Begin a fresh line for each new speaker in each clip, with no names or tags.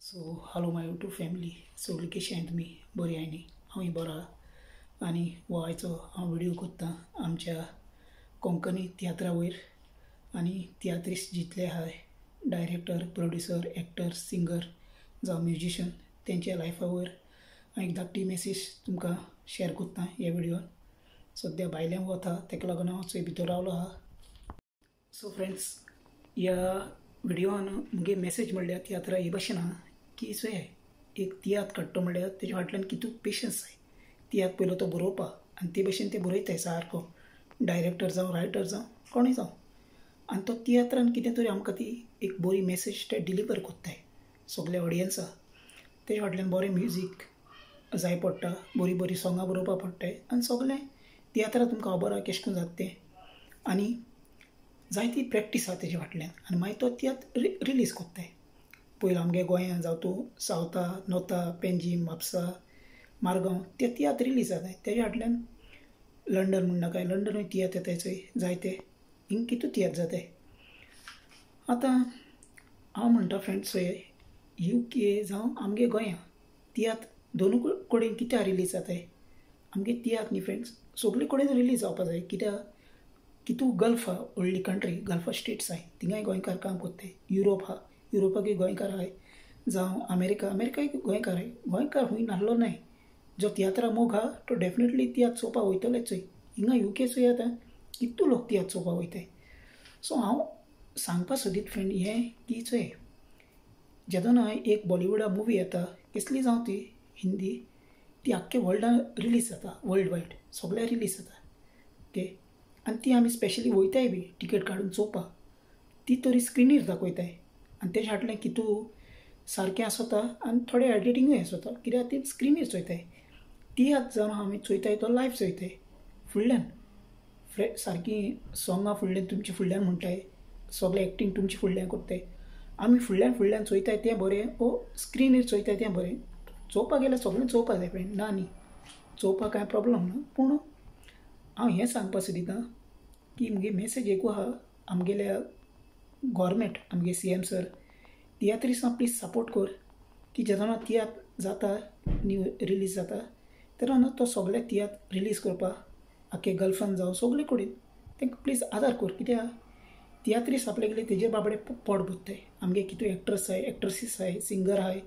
So hello my YouTube family. सगळीं कशी आहात तुमी? बरी आहाय न्ही? हांवूय बरो आहा. आनी हो आयचो हांव व्हिडिओ करतां आमच्या कोंकणी तियात्रा वयर. आनी तियात्रिस्ट जितले आहाय, डायरेक्टर, प्रोड्युसर, एक्टर, सिंगर जावं म्युजिशियन, तेंच्या लायफा वयर हांव एक धाकटी मॅसेज तुमकां शेअर करतां ह्या व्हिडिओन. सद्या भायल्यान वता तेका लागून हांव चोय भितर रावलो आहा. सो फ्रेंड्स, ह्या व्हिडिओन मुगे मॅसेज म्हणल्यार तियात्रा हे भाशेन आहा की चोय एक तियात्र काडटा म्हणल्यार तेजे फाटल्यान कितू पेशन्स जाय. तियात्र पयलो तो बरोवपा आनी ते भशेन ते बरयताय सारको, डायरेक्टर जावं रायटर जावं कोणूय जावं. आनी तो तियात्रान कितें तरी आमकां ती एक बरी मॅसेज ते डिलिव्हर कोत्ताय सगल्या ऑडियन्साक. तेजे फाटल्यान बरें म्युजीक जाय पडटा, बरीं बरीं सोंगां बरोवपा पडटाय आनी सगलें तियात्रा तुमकां खबर आहा केश कोन जाता तें. आनी जायती प्रॅक्टीस आहा तेजे फाटल्यान आनी मागीर तो तियात्र रिलीज कोत्ताय. पयलो आमगे गोंयान जावं तूं सावथा, नॉर्था, पेंजीम, म्हापसा, मारगांव ते तियात्र रिलीज जाताय. तेजे फाटल्यान लंडन म्हण नाका, लंडनूय तियात्र येताय चोय जायते. हिंग कितू तियात्र जाताय. आतां हांव म्हणटा फ्रेंड्स, चोय UK जावं आमगे गोंया तियात्र दोनूय कडेन कित्याक रिलीज जाताय. आमगे तियात्र न्ही फ्रेंड्स सगळे कडेन रिलीज जावपा जाय. कित्याक कितू गल्फ आहा, व्हडली कंट्री, गल्फा स्टेट्स आहाय, थिंगाय गोंयकार काम कोत्ताय. युरोप आहा, युरोपाकूय गोंयकार आहाय. जावं अमेरिकाय गोंयकार आहाय. गोंयकार खूंय नासलो न्हय. जो तियात्रा मोग आहा तो डेफिनेटली तियात्र चोवपाक वयतलेच चोय. हिंगा UK चोय आतां कितू लोक तियात्र चोवपाक वयताय. सो हांव सांगपा सोदीत फ्रेंड हें की चोय जेदोन एक बॉलिवूडा मुवी येता कसली जावं ती हिंदी, ती आख्खे वर्ल्डान रिलीज जाता, वर्ल्ड वायड सगळ्या रिलीज जाता. ओके. आनी ती आमी स्पेशली वयताय बी टिकेट काडून चोवपाक. ती तरी स्क्रिनीर दाखयताय आनी तेजे फाटल्यान कितू सारकें आसोता आनी थोडें एडिटींगूय आसोता. कित्याक ती स्क्रिनीर चोयताय. तियात्र जावन आमी चोयताय तो लायव्ह चोयताय फुडल्यान सारकी सोंगां फुडल्यान तुमच्या फुडल्यान म्हणटाय, सगळें एक्टींग तुमच्या फुडल्यान कोत्ताय. आमी फुडल्यान चोयताय तें बरें ओ स्क्रिनीर चोयताय तें बरें. चोवपाक गेल्यार सगळें चोवपाक जाय फ्रेंड, ना न्ही. चोवपाक कांय प्रॉब्लम ना. पूण हांव हें सांगपा सोदितां की मुगे मॅसेज एकू आहा आमगेल्या गव्हर्मेंट, आमगे CM सर, तियात्रिस्टांक प्लीज सपोर्ट कर की जेदोना तियात्र जाता, न्यू रिलीज जाता तेदोना तो सगळे तियात्र रिलीज करपाक आख्खे गल्फान जावं सगळे कडेन तेंकां प्लीज आदार कर. कित्याक तियात्रिस्ट आपल्यागेले तेजेर बाबडे पोट भरताय. आमगे कितू एक्टर्स आहाय, एक्ट्रेसीस आहाय, सिंगर आहाय,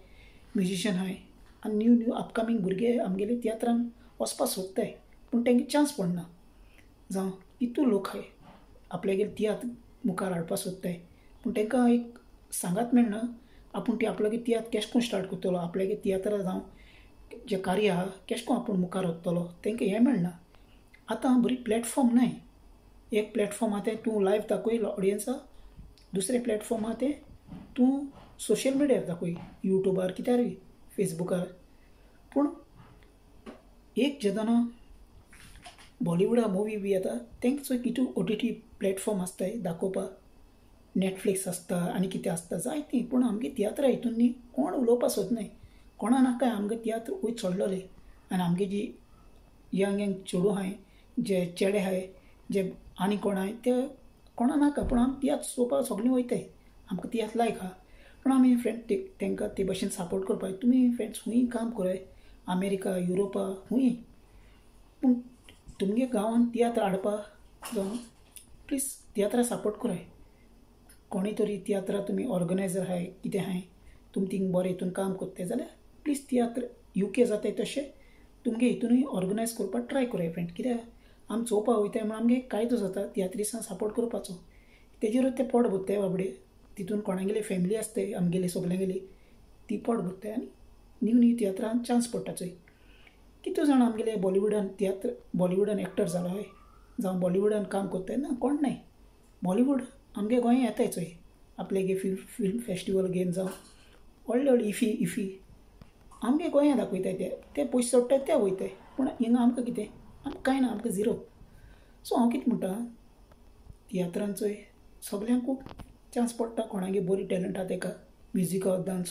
म्युजिशियन आहाय आनी न्यू अपकमींग भुरगे आमगेले तियात्रान वचपाक सोदताय पूण तेंकां चान्स पडना. जावं कितू लोक आहाय आपल्यागेले तियात्र मुखार हाडपा सोदताय पूण तेंकां एक सांगात मेळना आपूण ती आपल्यागे तियात्र केश कोन स्टार्ट करतलो, आपल्यागे तियात्रा जावं जें कार्य आहा केश कोन आपूण मुखार व्हरतलो तेंकां हें मेळना. आतां बरी प्लॅटफॉर्म न्हय. एक प्लॅटफॉर्म आहा तें तूं लायव्ह दाखय ऑडियन्साक, दुसरें प्लॅटफॉर्म आहा तें तूं सोशल मिडियार दाखय, युट्यूबार कित्यारूय, फेसबुकार. पूण एक जेदोना बॉलिवूडा मुवी बी येता तेंकां चोय कितू OTT प्लॅटफॉर्म आसताय दाखोवपाक. नॅटफ्लिक्स आसता आनी कितें आसता जायतीं. पूण आमगे तियात्रा हितून न्ही कोण उलोवपा सोदनाय. कोणा नाकाय आमगे तियात्र वयर चडलोलें. आनी आमगे जी यंग चेडूं आहाय, जे चेडे आहाय, जे आनी कोण आहाय ते कोणा नाका. पूण आमी तियात्र चोवपाक सगळीं वयताय. आमकां तियात्र लायक आहा. पूण आमी फ्रेंड तेंकां ते भशेन सपोर्ट करपाक जाय. तुमी फ्रेंड्स खूंय काम कराय, अमेरिका, युरोपा खूंय. पूण तुमगे गांवान तियात्र हाडपाक जावं प्लीज तियात्रा सपोर्ट कराय. कोणी तरी तियात्रा तुमी ऑर्गनायझर आहाय, कितें आहाय, तुमी थिंग बरें हितून काम कोत्ताय जाल्यार प्लीज तियात्र UK जाताय तशें तुमगे हितूनय ऑर्गनायज करपाक ट्राय कराय फ्रेंड. कित्याक आमी चोवपाक वयताय म्हण आमगे कायदो जाता तियात्रिस्टांक सपोर्ट करपाचो. तेजेरूच ते पोट भरताय बाबडे. तितून कोणागेली फॅमिली आसताय आमगेली सगल्यांगेली ती पोट भरताय आनी न्यू तियात्रान चान्स पडटा चोय. कितू जाण आमगेले बॉलिवूडान एक्टर जाला हय, जावं बॉलिवूडान काम कोत्ताय ना कोण नाय. बॉलिवूड आमगे गोंया येताय चोय. आपल्यागे फिल्म फेस्टिवल घेवन जावं व्हडले इफी आमगे गोंया दाखयताय. ते पयशे सोडटाय ते वयताय. पूण हिंगा आमकां कितें, आमकां कांय ना, आमकां झिरो. सो हांव कितें म्हणटा तियात्रान चोय सगल्यांकूच चान्स पडटा. कोणागे बरी टॅलंट आहा तेका म्युजिका वद्दान,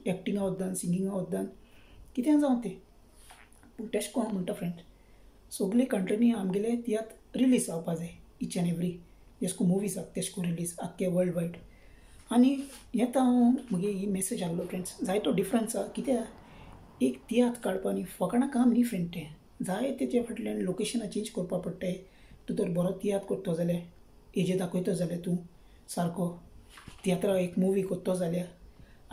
एक्टिंगा वद्दान, सिंगिंगा वद्दान कितें जावं तें. पूण तेश कोन हांव म्हणटा फ्रेंड सगळे कंट्रीनी आमगेले तियात्र रिलीज जावपा जाय. इच एंड एवरी जेश को मुवीज आहा तेश को रिलीज आख्खे वर्ल्ड वायड. आनी येता हांव म्हगे ही मेसेज आहलो फ्रेंड्स जायतो डिफरन्स आहा कित्याक एक तियात्र काडपा न्ही फकाणां काम न्ही फ्रेंड तें जाय तेचे फाटल्यान लोकेशनां चेंज करपा पडटाय तूं तर बरो तियात्र करतो जाल्यार हेजे दाखयतो जाल्यार तूं सारको तियात्रा एक मुवी करतो जाल्यार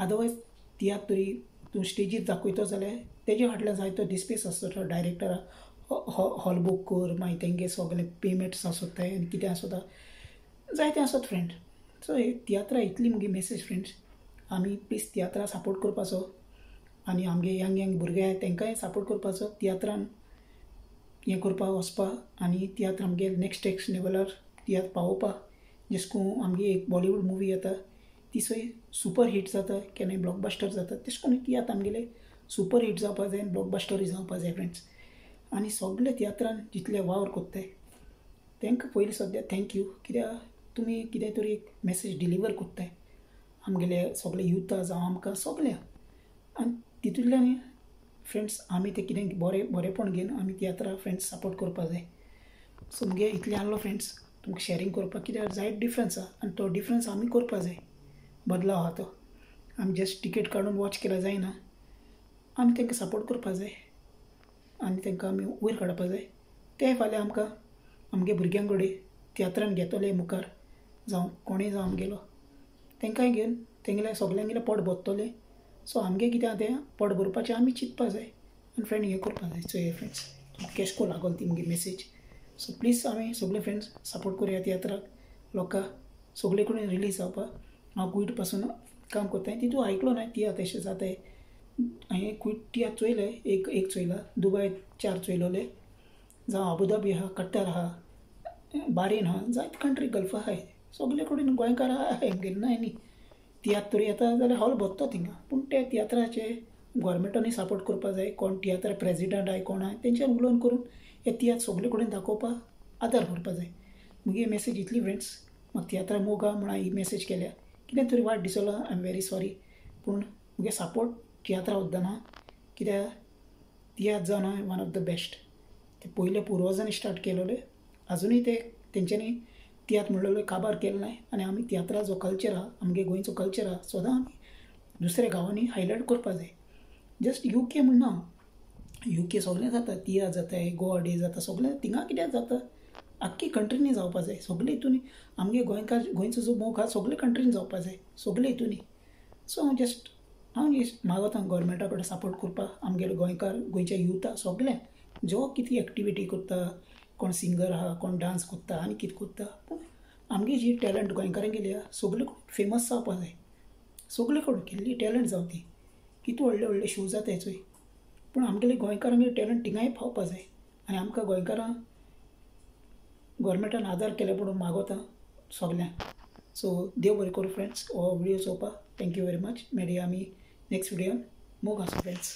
अदरवायज तियात्र तरी तूं स्टेजीर दाखयतो जाल्यार तेजे फाटल्यान जायतो डिस्पेस आसता डायरेक्टरा हॉल बूक कर मागीर तेंगे सगळे पेमेंट्स आसताय आनी कितें आसता जायतें आसत फ्रेंड सो हे तियात्रा इतली मुगे मेसेज फ्रेंड्स आमी प्लीज तियात्रा सपोर्ट करपाचो आनी आमगे यंग भुरगे आहाय तेंकांय सपोर्ट करपाचो तियात्रान हें करपा वचपा आनी तियात्र आमगे नेक्स्ट लेवलार तियात्र पावोवपा जशें करून आमगे एक बॉलिवूड मुवी येता ती सय सुपर हिट जाता केन्नाय ब्लॉकबस्टर जाता तशें करून तियात्र आमगेले सुपर हिट जावपा जाय ब्लॉकबस्टरूय जावपा जाय फ्रेंड्स आनी सगळे तियात्रान जितले वावर कोत्ताय तांकां पयलीं सद्या थँक्यू कित्याक तुमी कितें तरी एक मेसेज डिलिव्हर कोत्ताय आमगेले सगळे युथा जावं आमकां सगळ्यांक आनी तितूंतल्यान फ्रेंड्स आमी तें कितें बरेंपण घेवन आमी तियात्रा फ्रेंड्स सपोर्ट करपा जाय सो मुगे इतलें आहलो फ्रेंड्स तुमकां शेअरिंग करपाक कित्याक जायत डिफरन्स आहा आनी तो डिफरन्स आमी करपा जाय बदलाव आहा तो आमी जस्ट टिकेट काडून वॉच केल्यार जायना आमी तांकां सपोर्ट करपा जाय आनी तांकां आमी वयर काडपा जाय ते फाल्यां आमकां आमगे भुरग्यां कडेन तियात्रान घेतले मुखार जावं कोणूय जावं आमगेलो तांकांय घेवन तेंगेले सगल्यांगेले पोट भरतले सो आमगे कितें आहा तें पोट भरपाचें आमी चिंतपा जाय आनी फ्रेंड हें करपा जाय सो हे फ्रेंड्स केश को लागोल ती मुगे मेसेज सो प्लीज आमी सगळे फ्रेंड्स सपोर्ट करुया तियात्राक लोकां सगळे कडेन रिलीज जावपा हांव क्वीट पासून काम करताय तितू आयकलो ना तियात्र अशें जाताय हांवें क्वीट तियात्र चोयले एक चोयला दुबय 4 चोयलोले जावं अबुधाबी आहा कट्टार आहा बारेन आहा जायत कंट्री गल्फ आहाय सगळे कडेन गोंयकार आहाय आमगेले ना न्ही तियात्र तरी येता जाल्यार हॉल भरतो थिंगा पूण ते तियात्राचे गोवोरमेंटानूय सपोर्ट करपा जाय कोण तियात्र प्रेजिडंट आहाय कोण आहाय तेंच्यान उलोवन करून हे तियात्र सगळे कडेन दाखोवपाक आदार करपा जाय मुगे मेसेज इतली फ्रेंड्स म्हाका तियात्रा मोग आहा म्हणून ही मेसेज केल्या कितें तरी वाट दिसलो आय एम व्हेरी सॉरी पूण मुगे सपोर्ट तियात्रा वद्दना कित्याक तियात्र जावन आहाय वन ऑफ द बेस्ट ते पयले पुर्वजांनी स्टार्ट केलोले अजुनूय ते तेंच्यांनी तियात्र म्हणलेलो काबार केलो नाय आनी आमी तियात्रा जो कल्चर आहा आमगे गोंयचो कल्चर आहा सदां आमी दुसऱ्या गांवांनी हायलायट करपा जाय जस्ट UK म्हण ना UK सगळें जाता तियात्र जाताय गोवा डे जाता सगळें थिंगा कित्याक जाता आख्खी कंट्रीनी जावपा जाय सगळे हितूनी आमगे गोंयचो जो मोग आहा सगळे कंट्रीन जावपा जाय सगळे हितूनी सो हांव मागोता गोवोरमेंटा कडेन सपोर्ट करपाक आमगेले गोंयकार गोंयच्या युथा सगळे जो कितें एक्टिविटी करता कोण सिंगर आहा कोण डांस करता आनी कितें करता पूण आमगे जी टॅलंट गोंयकारांगेली आहा सगळे कडेन फेमस जावपा जाय सगळे कडेन केल्ली टॅलंट जावं ती कितें व्हडले शो जाताय चोय पूण आमगेले गोंयकारांगे टॅलंट थिंगाय पावपा जाय आनी आमकां गोंयकारां गोवोरमेंटान आदार केले म्हणून मागोता सगल्यांक सो देव बरें करूं फ्रेंड्स हो व्हिडिओ चोवपाक थँक्यू वेरी मच मेळया आमी नेक्स्ट व्हिडिओन मोग आसूं फ्रेंड्स